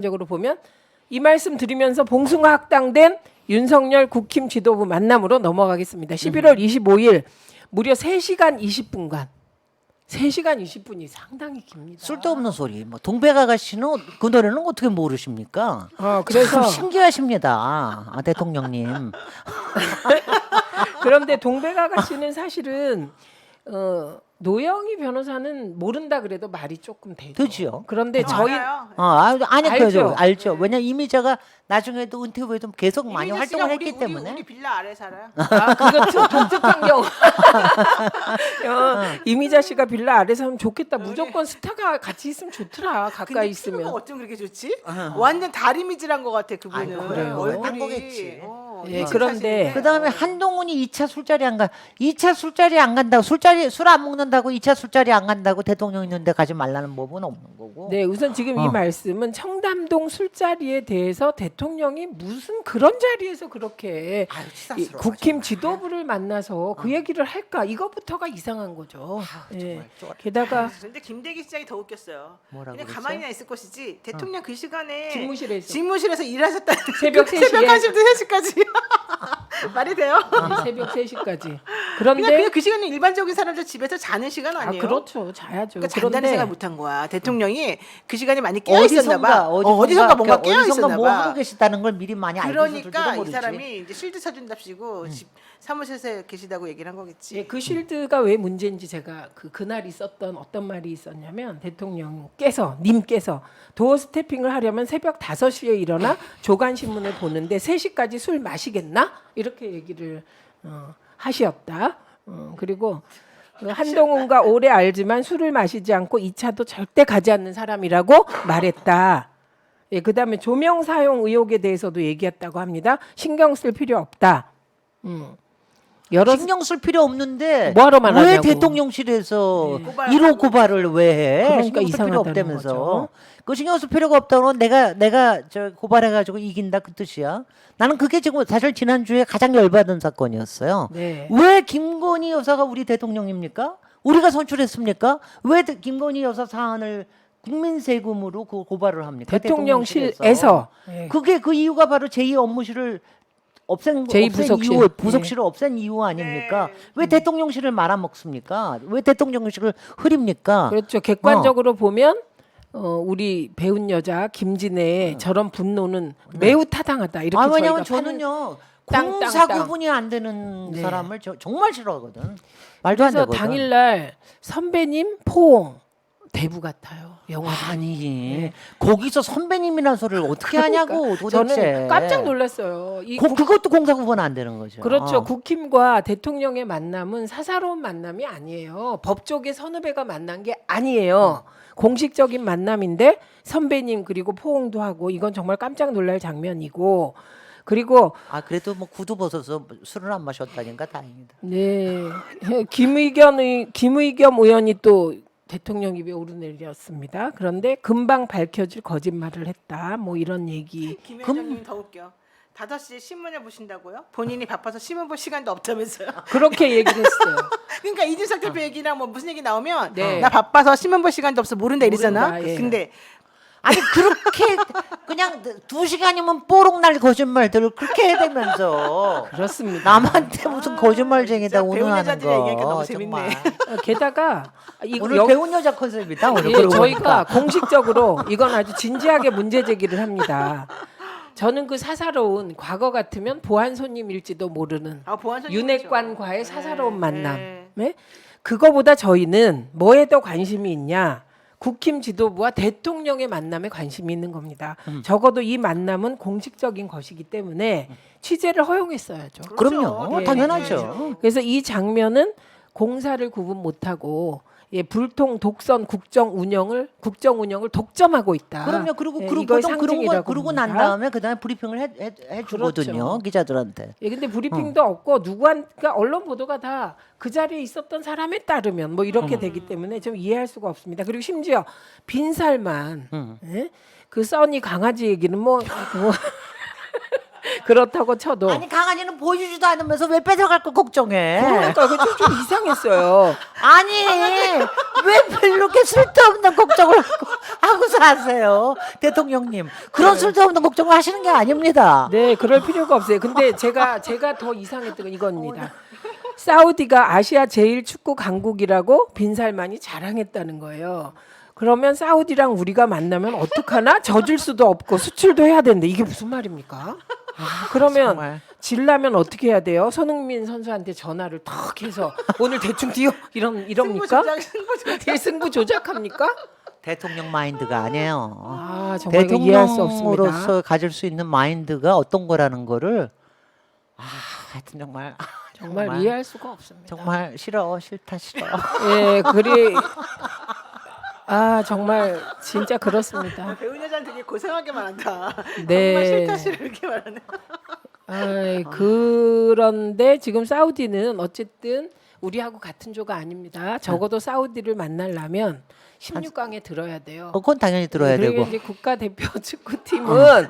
적으로 보면 이 말씀 드리면서 봉숭아 확당된 윤석열 국힘 지도부 만남으로 넘어가겠습니다. 11월 25일 무려 3시간 20분간 3시간 20분이 상당히 깁니다. 쓸데없는 소리. 뭐 동백아가씨는 그 노래는 어떻게 모르십니까? 그래서 참 신기하십니다, 대통령님. 그런데 동백아가씨는 사실은 노영희 변호사는 모른다 그래도 말이 조금 되죠. 되지요. 그런데 저희 아니 알죠? 알죠. 왜냐 이미 제가 나중에도 은퇴 후에도 계속 많이 이미자 씨가 활동을 했기 때문에. 우리 빌라 아래 살아요. 그거 독특한 경우. 이미자 씨가 빌라 아래서 하면 좋겠다. 무조건 스타가 같이 있으면 좋더라. 가까이 근데 있으면. 피부가 어쩜 그렇게 좋지? 완전 다리미질한 것 같아 그분은. 아이고, 그래요? 얼굴이. 한 거겠지. 예, 그런데 그다음에 한동훈이 2차 술자리 안 가. 2차 술자리 안 간다고 술 안 먹는다고 2차 술자리 안 간다고 대통령 있는데 가지 말라는 법은 없는 거고. 네, 우선 지금 이 말씀은 청담동 술자리에 대해서 대통령이 무슨 그런 자리에서 그렇게 이 국힘 지도부를 만나서 그 얘기를 할까? 이것부터가 이상한 거죠. 예. 게다가 근데 김대기 시장이 더 웃겼어요. 뭐라고 그냥 그랬어요? 가만히나 있을 것이지 대통령 그 시간에 집무실에서 일하셨다는 새벽 3시에. 새벽 1시부터 3시까지 말이 돼요? 새벽 3시까지. 그냥 그런데 그 시간은 일반적인 사람들 집에서 자는 시간 아니에요? 그렇죠. 자야죠. 그러니까 잔다는 그런데 생각 못한 거야. 대통령이 그 시간에 많이 깨어 있었나 봐. 어디선가 뭔가 깨어 어디선가 있었나 뭐 봐. 하고 계시다는 걸 미리 많이 알고 있을지도 그러니까 이 모르지. 사람이 이제 실드 사준답시고 집 사무실에 계시다고 얘기를 한 거겠지. 예, 그 쉴드가 왜 문제인지 제가 그날 있었던 어떤 말이 있었냐면 님께서 도어 스태핑을 하려면 새벽 5시에 일어나 조간신문을 보는데 3시까지 술 마시겠나? 이렇게 얘기를 하시었다. 그리고 한동훈과 오래 알지만 술을 마시지 않고 2차도 절대 가지 않는 사람이라고 말했다. 예, 그다음에 조명 사용 의혹에 대해서도 얘기했다고 합니다. 신경 쓸 필요 없다. 여러 신경 쓸 필요 없는데 뭐하러 말하냐고. 왜 대통령실에서 네. 1호 고발을 왜 해? 그러니까 신경 쓸 필요 이상하다는 없다면서. 거죠. 그 신경 쓸 필요가 없다고 내가 저 고발해가지고 이긴다 그 뜻이야. 나는 그게 지금 사실 지난주에 가장 열받은 사건이었어요. 네. 왜 김건희 여사가 우리 대통령입니까? 우리가 선출했습니까? 왜 김건희 여사 사안을 국민 세금으로 그 고발을 합니까? 대통령실에서 예. 그게 그 이유가 바로 제2 업무실을 없앤 제2부속실. 이유, 부속실을 없앤 이유 아닙니까? 네. 왜 대통령실을 말아먹습니까? 왜 대통령실을 흐립니까? 그렇죠. 객관적으로 보면 우리 배운 여자 김진애의 저런 분노는 매우 타당하다. 이렇게 왜냐면 저희가 저는요 땅, 공사 땅. 구분이 안 되는 네. 사람을 정말 싫어하거든. 말도 안 그래서 되거든. 당일날 선배님 포옹 대부 같아요. 영화. 아니 거기서 선배님이라는 소리를 어떻게 하냐고 도대체. 저는 깜짝 놀랐어요. 그것도 공사 구분 안 되는 거죠. 그렇죠. 국힘과 대통령의 만남은 사사로운 만남이 아니에요. 법조계 선후배가 만난 게 아니에요. 공식적인 만남인데 선배님 그리고 포옹도 하고 이건 정말 깜짝 놀랄 장면이고 그리고 그래도 뭐 구두 벗어서 술을 안 마셨다니까 다행이다. 네 김의겸 의원이 또 대통령 입에 오르내렸습니다. 그런데 금방 밝혀질 거짓말을 했다. 뭐 이런 얘기. 김 회장님 더 웃겨. 5시에 신문을 보신다고요? 본인이 바빠서 신문 볼 시간도 없다면서요. 그렇게 얘기를 했어요. 그러니까 이준석 대표 얘기나 뭐 무슨 얘기 나오면 네. 나 바빠서 신문 볼 시간도 없어 모른다 이러잖아. 모른다, 예. 근데 아니 그렇게 그냥 2시간이면 뽀록날 거짓말들을 그렇게 해대면서 그렇습니다. 남한테 무슨 거짓말쟁이다 진짜 배운 운운하는 여자들이 얘기하니까 거 너무 정말. 재밌네. 게다가 이거 오늘 배운 여자 컨셉이다 오늘. 예, 그러고 저희가 보니까. 공식적으로 이건 아주 진지하게 문제 제기를 합니다. 저는 그 사사로운 과거 같으면 보안 손님일지도 모르는 보안 손님이죠. 윤핵관과의 사사로운 만남. 네. 네? 그거보다 저희는 뭐에 더 관심이 있냐? 국힘 지도부와 대통령의 만남에 관심이 있는 겁니다. 적어도 이 만남은 공식적인 것이기 때문에 취재를 허용했어야죠. 그럼요. 그렇죠. 당연하죠. 그래서 이 장면은 공사를 구분 못하고 불통 독선 국정 운영을 독점하고 있다. 그럼요. 그리고 예, 그런 이걸 거 상징이라고 그러고 난 봅니다. 다음에 그다음에 브리핑을 해주거든요. 그렇죠. 기자들한테. 예, 근데 브리핑도 없고 그러니까 언론 보도가 다 그 자리에 있었던 사람에 따르면 뭐 이렇게 되기 때문에 좀 이해할 수가 없습니다. 그리고 심지어 빈살만 예? 그 써니 강아지 얘기는 뭐 그렇다고 쳐도 아니 강아지는 보여주지도 않으면서 왜 뺏어갈 거 걱정해? 그러니까 그게 좀 이상했어요. 아니 왜 이렇게 쓸데없는 걱정을 하고 하고서 하세요, 대통령님. 그런 쓸데없는 걱정을 하시는 게 아닙니다. 네, 그럴 필요가 없어요. 근데 제가 더 이상했던 건 이겁니다. 사우디가 아시아 제일 축구 강국이라고 빈살만이 자랑했다는 거예요. 그러면 사우디랑 우리가 만나면 어떡하나? 져줄 수도 없고 수출도 해야 되는데 이게 무슨 말입니까? 그러면 정말. 질라면 어떻게 해야 돼요? 손흥민 선수한테 전화를 턱 해서 오늘 대충 뛰어 이럽니까? 승부 조작합니까? 대통령 마인드가 아니에요. 아, 정말 이거 이해할 수 없습니다. 대통령으로서 가질 수 있는 마인드가 어떤 거라는 거를 하여튼 정말 정말 이해할 수가 없습니다. 정말 싫다. 예, 정말 진짜 그렇습니다. 배운 여자는 되게 고생하게 말한다. 네. 정말 싫다 이렇게 말하네. 그런데 지금 사우디는 어쨌든 우리하고 같은 조가 아닙니다. 적어도 사우디를 만나려면 16강에 들어야 돼요. 그건 당연히 들어야 그리고 되고. 이제 국가대표 축구팀은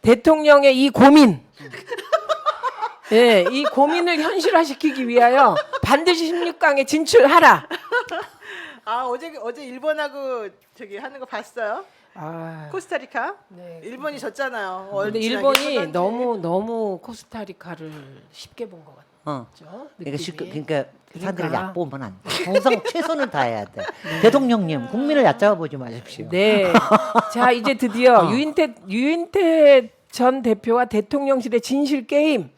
대통령의 이 고민, 이 고민을 현실화시키기 위하여 반드시 16강에 진출하라. 어제 일본하고 저기 하는 거 봤어요? 코스타리카? 네. 일본이 졌잖아요. 근데 일본이 너무 코스타리카를 쉽게 본 것 같죠. 그러니까 사람들이 얕보면 안 돼. 항상 최선을 다해야 돼. 대통령님, 국민을 얕잡아 보지 마십시오. 네. 자, 이제 드디어 유인태 전 대표와 대통령실의 진실 게임.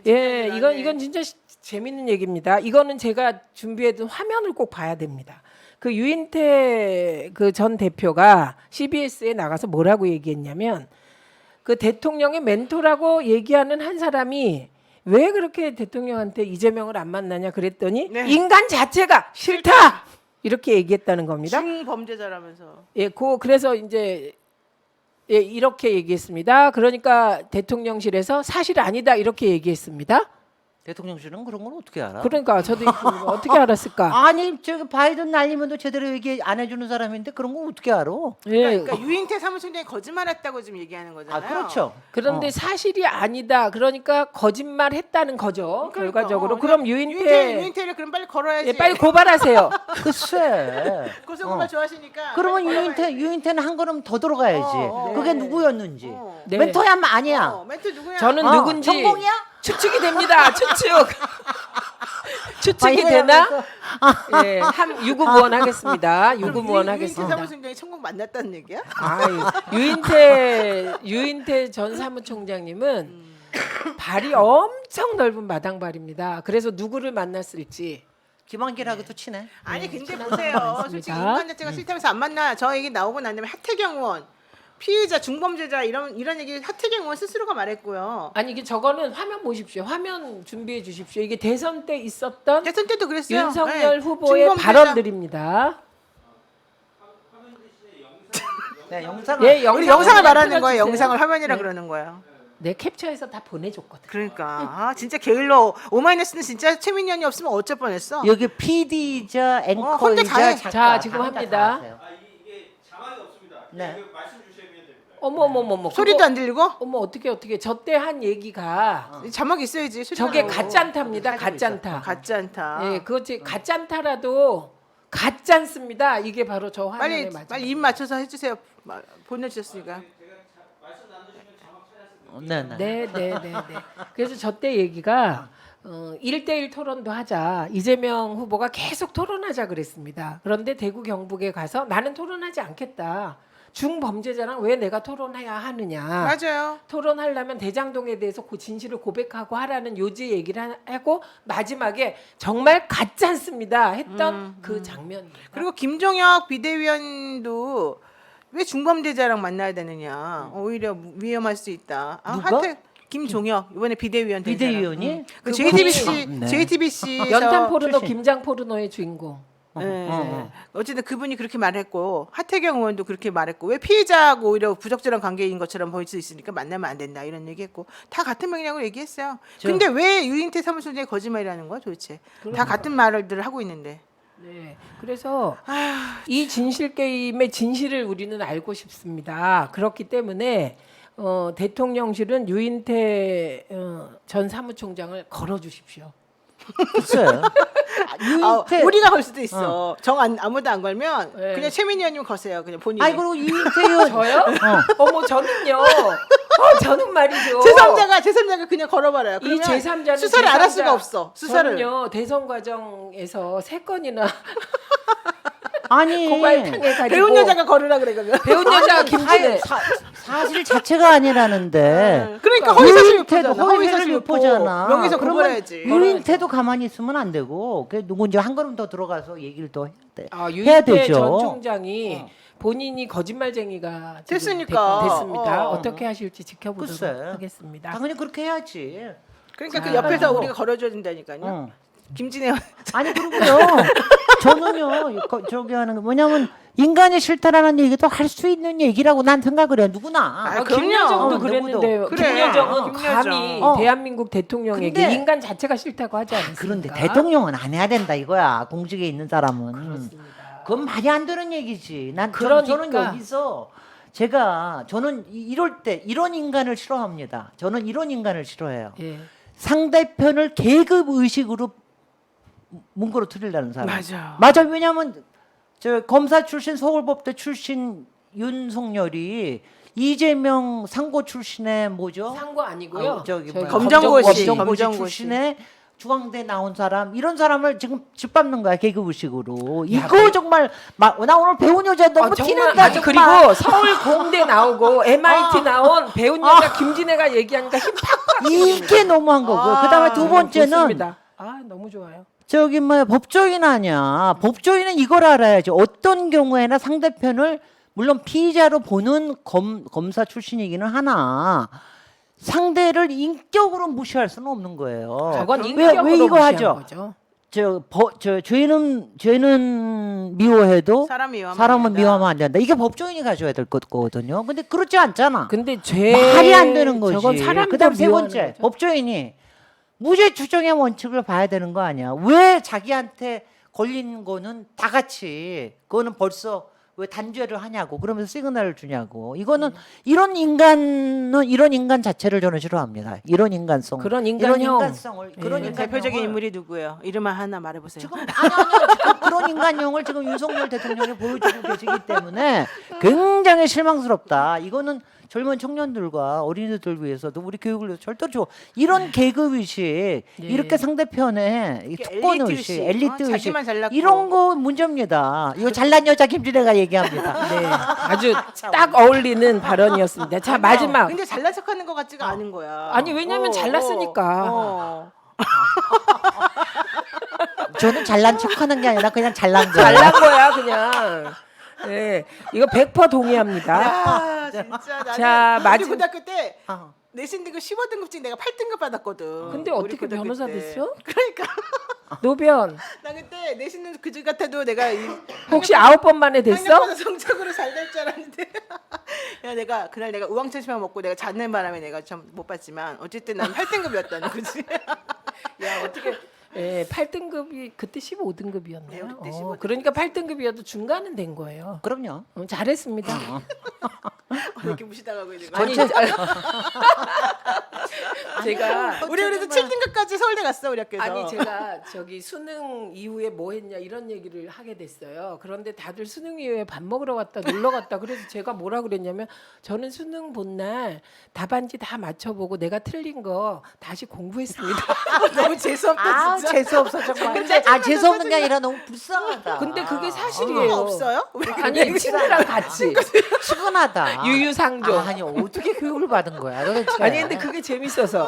예, 이건 진짜 재밌는 얘기입니다. 이거는 제가 준비해둔 화면을 꼭 봐야 됩니다. 그 유인태 그 전 대표가 CBS에 나가서 뭐라고 얘기했냐면 그 대통령의 멘토라고 얘기하는 한 사람이 왜 그렇게 대통령한테 이재명을 안 만나냐 그랬더니 네. 인간 자체가 싫다 이렇게 얘기했다는 겁니다. 중범죄자라면서. 예, 그래서 이제 이렇게 얘기했습니다. 그러니까 대통령실에서 사실 아니다 이렇게 얘기했습니다. 대통령실은 그런 걸 어떻게 알아? 그러니까 저도 어떻게 알았을까? 아니 저기 바이든 날리면도 제대로 얘기 안 해주는 사람인데 그런 걸 어떻게 알아? 예. 그러니까 유인태 사무총장이 거짓말했다고 지금 얘기하는 거잖아요. 그렇죠. 그런데 사실이 아니다. 그러니까 거짓말했다는 거죠. 그러니까, 결과적으로. 그럼 유인태를 그럼 빨리 걸어야지. 예, 빨리 고발하세요. 글쎄. 고소고발 좋아하시니까. 그러면 빨리 걸어야지. 유인태는 한 걸음 더 들어가야지. 그게 누구였는지. 네. 멘토야 아니야. 멘토 누구야? 저는 누군지 정봉이야? 추측이 됩니다. 추측이 되나? 예, 유구무원하겠습니다. 유구무원하겠습니다. 유인태 사무총장이 천국 만났다는 얘기야? 유인태 전 사무총장님은 발이 엄청 넓은 마당발입니다. 그래서 누구를 만났을지 김한길하고도 친해. 아니 근데 친한 보세요. 사람 솔직히 많습니다. 인간 자체가 싫다면서 안 만나. 저 얘기 나오고 난 다음에 하태경 의원 피의자 중범죄자 이런 얘기 하태경 의원 스스로가 말했고요. 아니 이게 저거는 화면 보십시오. 화면 준비해 주십시오. 이게 대선 때 있었던 대선 때도 그랬어요. 윤석열 네. 후보의 중범죄자. 발언들입니다. 네, 영상을. 우리 영상을 말하는 틀어주세요. 거예요. 영상을 화면이라 네. 그러는 거예요. 내 캡처해서 다 보내줬거든. 그러니까 진짜 게을러. 오마이뉴스는 진짜 최민현이 없으면 어쩔 뻔했어. 여기 PD이자 혼자 다 해. 앵커이자 작가. 자, 지금 다 합니다. 하세요. 이게 자막이 없습니다. 네. 그 말씀 주시면 됩니다. 어머. 소리도 그거- 안 들리고? 어머 어떻게 저 때 한 얘기가 자막 있어야지. 소리가 저게 나오고. 가짠타입니다. 가짠타. 같지 않다. 예, 그것이 가짠타라도 가짠습니다. 이게 바로 저 화면에 맞아요. 빨리 입 맞춰서 해주세요. 보내주셨으니까. 네. 네. 그래서 저 때 얘기가 1대1 토론도 하자. 이재명 후보가 계속 토론하자 그랬습니다. 그런데 대구 경북에 가서 나는 토론하지 않겠다. 중범죄자랑 왜 내가 토론해야 하느냐. 맞아요. 토론하려면 대장동에 대해서 그 진실을 고백하고 하라는 요지 얘기를 하고 마지막에 정말 같지 않습니다 했던 그 장면입니다. 그리고 김종혁 비대위원도 왜 중범죄자랑 만나야 되느냐. 오히려 위험할 수 있다. 누가? 김종혁 이번에 비대위원 된 비대위원이? 그 그분이- JTBC 네. JTBC 연탄 포르노 출신. 김장 포르노의 주인공. 어쨌든 그분이 그렇게 말했고 하태경 의원도 그렇게 말했고 왜 피해자하고 오히려 부적절한 관계인 것처럼 보일 수 있으니까 만나면 안 된다 이런 얘기했고 다 같은 맥락으로 얘기했어요. 근데 왜 유인태 사무총장이 거짓말이라는 거야 도대체? 다 같은 말들을 하고 있는데. 네. 그래서 이 진실 게임의 진실을 우리는 알고 싶습니다. 그렇기 때문에 대통령실은 유인태 전 사무총장을 걸어 주십시오. 글쎄. 유인태 우리가 걸 수도 있어. 아무도 안 걸면 네. 그냥 최민희 의원님 거세요. 그냥 본인이. 아니 그리고 유인태 의원 저요? 어머 저는요. 저는 말이죠. 제3자가 그냥 걸어버려요. 이 그러면 제3자는 수사를 안 할 수가 없어. 수사를. 저는요 대선 과정에서 3건이나 아니 고발탕에 가지고 배운 여자가 걸으라 그래 그러면. 배운 여자가 김진애 사실 자체가 아니라는데 그러니까 허위사실 유인태도 유포잖아. 허위사실 유포잖아. 명예훼손 그러면 고발해야지. 유인태도 가만히 있으면 안 되고 그 누군지 한 걸음 더 들어가서 얘기를 더 해야 돼. 해야 유인태 되죠. 전 총장이 본인이 거짓말쟁이가 지금 됐으니까. 됐습니다. 어. 어떻게 하실지 지켜보도록 글쎄. 하겠습니다. 당연히 그렇게 해야지. 그러니까 그 자, 옆에서 그래가지고. 우리가 걸어줘야 된다니까요. 어. 김진애 아니 그리고요 저는요 저기 하는 거 뭐냐면 인간이 싫다라는 얘기도 할 수 있는 얘기라고 난 생각을 해 누구나. 아, 김여정도 그럼요. 그랬는데요. 누구도. 그래. 김여정은 김여정. 감히 어. 대한민국 대통령에게 근데- 인간 자체가 싫다고 하지 않습니까? 그런데 대통령은 안 해야 된다 이거야 공직에 있는 사람은. 그렇습니다. 그건 말이 안 되는 얘기지. 저는 그러니까. 여기서 저는 이럴 때 이런 인간을 싫어합니다. 저는 이런 인간을 싫어해요. 예. 상대편을 계급 의식으로 문구로 틀리려는 사람. 맞아. 왜냐하면 저 검사 출신 서울법대 출신 윤석열이 이재명 상고 출신의 뭐죠? 상고 아니고요. 저기 뭐야, 검정고시. 검정고시 검정고시. 출신의 중앙대 나온 사람 이런 사람을 지금 짓밟는 거야 계급 의식으로. 이거 정말 나 오늘 배운 여자 너무 티낸다 아니, 정말. 그리고 서울 공대 나오고 MIT 나온 배운 여자 김진애가 얘기하니까 힘팍 이게 너무한 거고. 그다음에 두 번째는 좋습니다. 너무 좋아요. 저기 뭐 법조인 아니야. 법조인은 이걸 알아야지. 어떤 경우에나 상대편을 물론 피의자로 보는 검사 출신이기는 하나 상대를 인격으로 무시할 수는 없는 거예요. 저건 왜 인격으로 이거 무시한 하죠? 거죠. 저 죄는 미워해도 사람은 사람은 미워하면 안 된다. 이게 법조인이 가져야 될 거거든요. 근데 그렇지 않잖아. 근데 죄 말이 안 되는 거지. 저건 사람들 그다음 세 미워하는 번째 거죠. 법조인이 무죄 추정의 원칙을 봐야 되는 거 아니야. 왜 자기한테 걸린 거는 다 같이 그거는 벌써 왜 단죄를 하냐고 그러면서 시그널을 주냐고. 이거는 이런 인간 자체를 저는 싫어합니다. 이런 인간성. 그런 이런 인간형. 인간성을 그런 예. 인간형을 대표적인 인물이 누구예요? 이름만 하나 말해보세요. 지금 그런 인간형을 지금 윤석열 대통령이 보여주고 계시기 때문에 굉장히 실망스럽다. 이거는 젊은 청년들과 어린이들 위해서도 우리 교육을 위해서 절대로 좋아. 이런 계급 의식, 이렇게 상대편에 이 특권 엘리트 의식, 의식, 엘리트 의식 자기만 잘났고. 이런 거 문제입니다. 이거 잘난 여자 김진애가 얘기합니다. 네, 아주 딱 어울리는 발언이었습니다. 자 마지막. 근데 잘난 척하는 것 같지가 않은 거야. 아니, 왜냐면 잘났으니까. 저는 잘난 척하는 게 아니라 그냥 잘난 거예요. 잘난 거야 그냥. 네, 이거 100% 동의합니다. 아, 진짜 나는 자, 우리 마지막- 고등학교 때 어. 내신 등급 15등급증 내가 8등급 받았거든. 근데 우리 어떻게 고등학교 변호사 때. 됐어? 그러니까 노변 나 그때 내신은 그지 같아도 내가 혹시 9번 만에 됐어? 학력보다 성적으로 잘 될 줄 알았는데 야 내가 그날 내가 우왕천심만 먹고 내가 잤는 바람에 내가 좀 못 봤지만 어쨌든 난 8등급이었다는 거지. 야 어떻게 8등급이 그때 15등급이었나요? 네, 우리 때 15등급. 그러니까 8등급이어도 중간은 된 거예요. 그럼요. 잘했습니다. 이렇게 무시당하고 있는 거. 아니 제가 우리 그래도 7등급까지 서울대 갔어 우리 학교에서. 아니 제가 저기 수능 이후에 뭐 했냐 이런 얘기를 하게 됐어요. 그런데 다들 수능 이후에 밥 먹으러 갔다 놀러 갔다 그래서 제가 뭐라 그랬냐면 저는 수능 본 날 답안지 다 맞춰보고 내가 틀린 거 다시 공부했습니다. 너무 재수없다 진짜. 재수 없어 정말. 재수 없는 게 아니라 너무 불쌍하다. 근데 그게 그거 사실이에요. 없어요? 왜 아니 친구랑 같이 측은하다. 유유상종. 아니 어떻게 교육을 받은 거야 도대체. 아니 근데 그게 재밌어서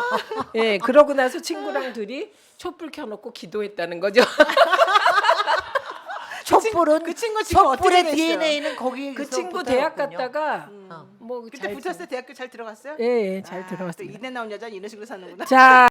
예 그러고 나서 친구랑 둘이 촛불 켜놓고 기도했다는 거죠. 촛불은 그 친구 지금 어떻게 촛불의 됐어요? DNA는 거기 그 친구 대학 갔다가 뭐 그때 잘 붙었을 때 대학교 잘 들어갔어요? 예, 잘 또 들어갔습니다. 이대 나온 여자는 이런 식으로 사는구나. 자.